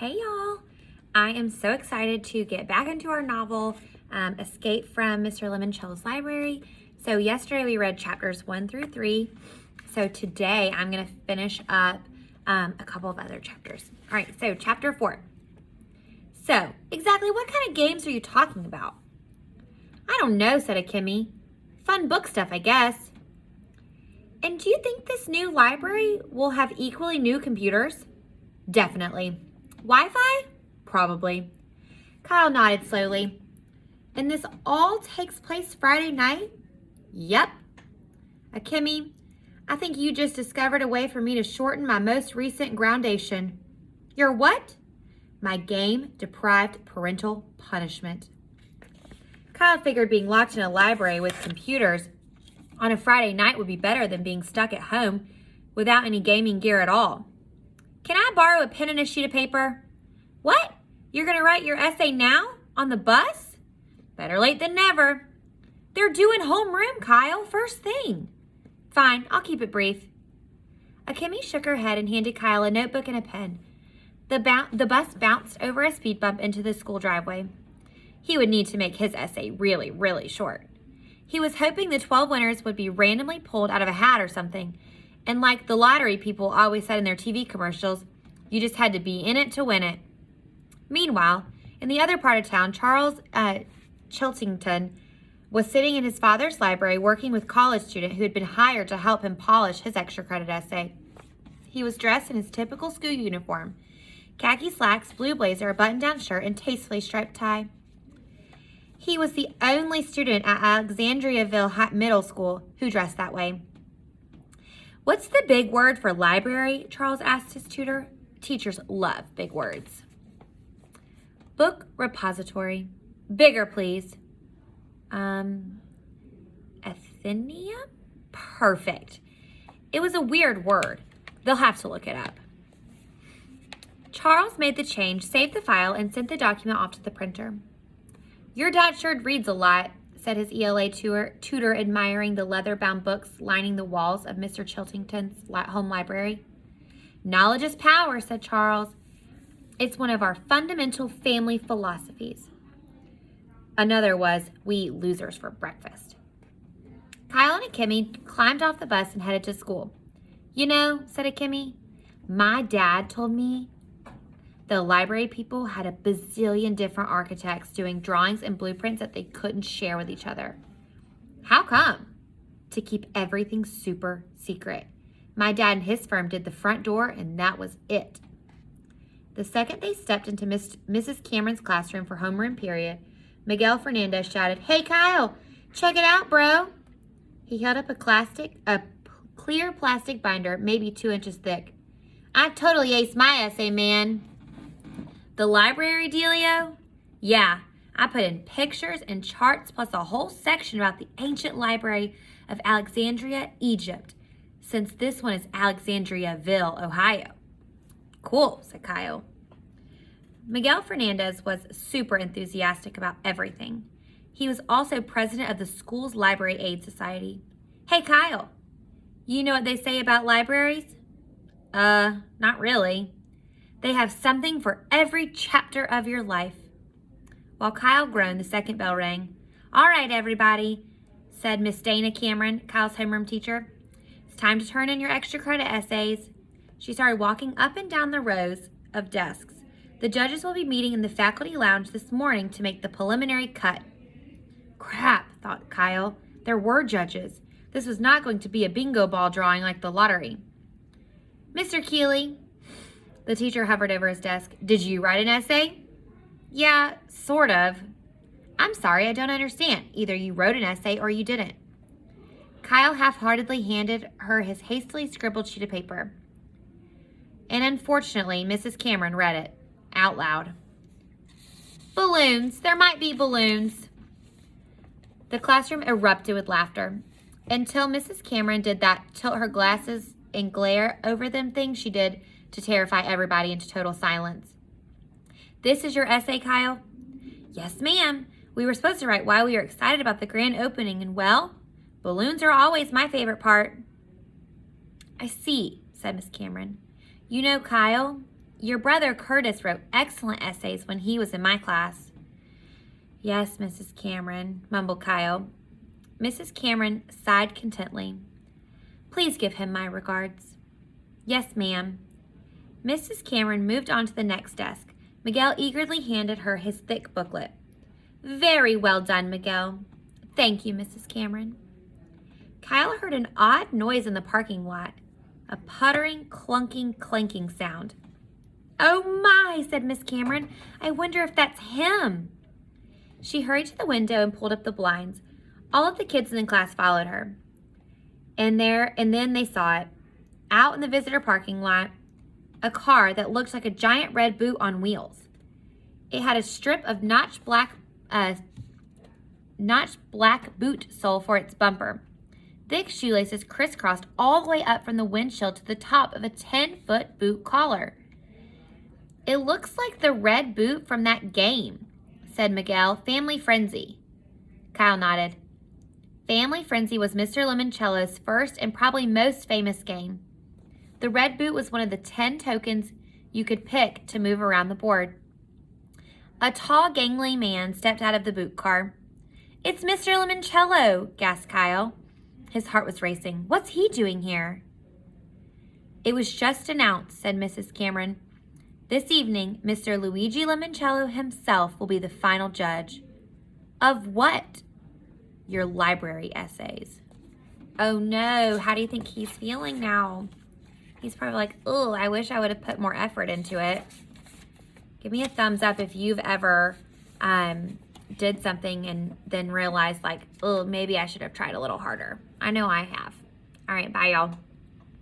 Hey y'all, I am so excited to get back into our novel, Escape from Mr. Lemoncell's Library. So yesterday we read chapters 1 through 3. So today I'm going to finish up a couple of other chapters. All right, so chapter 4. So exactly what kind of games are you talking about? I don't know, said Akemi. Fun book stuff, I guess. And do you think this new library will have equally new computers? Definitely. Wi-Fi? Probably. Kyle nodded slowly. And this all takes place Friday night? Yep. Akemi, I think you just discovered a way for me to shorten my most recent groundation. Your what? My game-deprived parental punishment. Kyle figured being locked in a library with computers on a Friday night would be better than being stuck at home without any gaming gear at all. Can I borrow a pen and a sheet of paper? What? You're going to write your essay now? On the bus? Better late than never. They're doing homeroom, Kyle, first thing. Fine, I'll keep it brief. Akemi shook her head and handed Kyle a notebook and a pen. The bus bounced over a speed bump into the school driveway. He would need to make his essay really, really short. He was hoping the 12 winners would be randomly pulled out of a hat or something. And like the lottery people always said in their TV commercials, you just had to be in it to win it. Meanwhile, in the other part of town, Charles Chiltington was sitting in his father's library working with a college student who had been hired to help him polish his extra credit essay. He was dressed in his typical school uniform, khaki slacks, blue blazer, a button-down shirt, and tastefully striped tie. He was the only student at Alexandriaville Middle School who dressed that way. What's the big word for library? Charles asked his tutor. Teachers love big words. Book repository. Bigger, please. Athenaeum? Perfect. It was a weird word. They'll have to look it up. Charles made the change, saved the file, and sent the document off to the printer. Your dad sure reads a lot, said his ELA tutor, admiring the leather-bound books lining the walls of Mr. Chiltington's home library. Knowledge is power, said Charles. It's one of our fundamental family philosophies. Another was, we eat losers for breakfast. Kyle and Akemi climbed off the bus and headed to school. You know, said Akemi, my dad told me the library people had a bazillion different architects doing drawings and blueprints that they couldn't share with each other. How come? To keep everything super secret. My dad and his firm did the front door, and that was it. The second they stepped into Mrs. Cameron's classroom for homeroom period, Miguel Fernandez shouted, Hey, Kyle, check it out, bro. He held up a clear plastic binder, maybe 2 inches thick. I totally aced my essay, man. The library dealio? Yeah, I put in pictures and charts plus a whole section about the ancient library of Alexandria, Egypt, since this one is Alexandriaville, Ohio. Cool, said Kyle. Miguel Fernandez was super enthusiastic about everything. He was also president of the school's Library Aid Society. Hey, Kyle, you know what they say about libraries? Not really. They have something for every chapter of your life. While Kyle groaned, the second bell rang. All right, everybody, said Miss Dana Cameron, Kyle's homeroom teacher. It's time to turn in your extra credit essays. She started walking up and down the rows of desks. The judges will be meeting in the faculty lounge this morning to make the preliminary cut. Crap, thought Kyle. There were judges. This was not going to be a bingo ball drawing like the lottery. Mr. Keeley. The teacher hovered over his desk. Did you write an essay? Yeah, sort of. I'm sorry, I don't understand. Either you wrote an essay or you didn't. Kyle half-heartedly handed her his hastily scribbled sheet of paper. And unfortunately, Mrs. Cameron read it out loud. Balloons. There might be balloons. The classroom erupted with laughter until Mrs. Cameron did that tilt her glasses and glare over them thing she did to terrify everybody into total silence. This is your essay, Kyle? Yes, ma'am. We were supposed to write why we are excited about the grand opening, and well, balloons are always my favorite part. I see, said Miss Cameron. You know, Kyle, Your brother Curtis wrote excellent essays when he was in my class. Yes, Mrs. Cameron, mumbled Kyle. Mrs. Cameron sighed contentedly. Please give him my regards. Yes, ma'am. Mrs. Cameron moved on to the next desk. Miguel eagerly handed her his thick booklet. Very well done, Miguel. Thank you, Mrs. Cameron. Kyle heard an odd noise in the parking lot, a puttering, clunking, clanking sound. Oh my, said Miss Cameron. I wonder if that's him. She hurried to the window and pulled up the blinds. All of the kids in the class followed her. And then they saw it. Out in the visitor parking lot, a car that looked like a giant red boot on wheels. It had a strip of notched black boot sole for its bumper. Thick shoelaces crisscrossed all the way up from the windshield to the top of a 10-foot boot collar. It looks like the red boot from that game, said Miguel. Family Frenzy. Kyle nodded. Family Frenzy was Mr. Limoncello's first and probably most famous game. The red boot was one of the 10 tokens you could pick to move around the board. A tall, gangly man stepped out of the boot car. It's Mr. Limoncello, gasped Kyle. His heart was racing. What's he doing here? It was just announced, said Mrs. Cameron. This evening, Mr. Luigi Limoncello himself will be the final judge. Of what? Your library essays. Oh no, how do you think he's feeling now? He's probably like, oh, I wish I would have put more effort into it. Give me a thumbs up if you've ever did something and then realized like, oh, maybe I should have tried a little harder. I know I have. All right, bye y'all.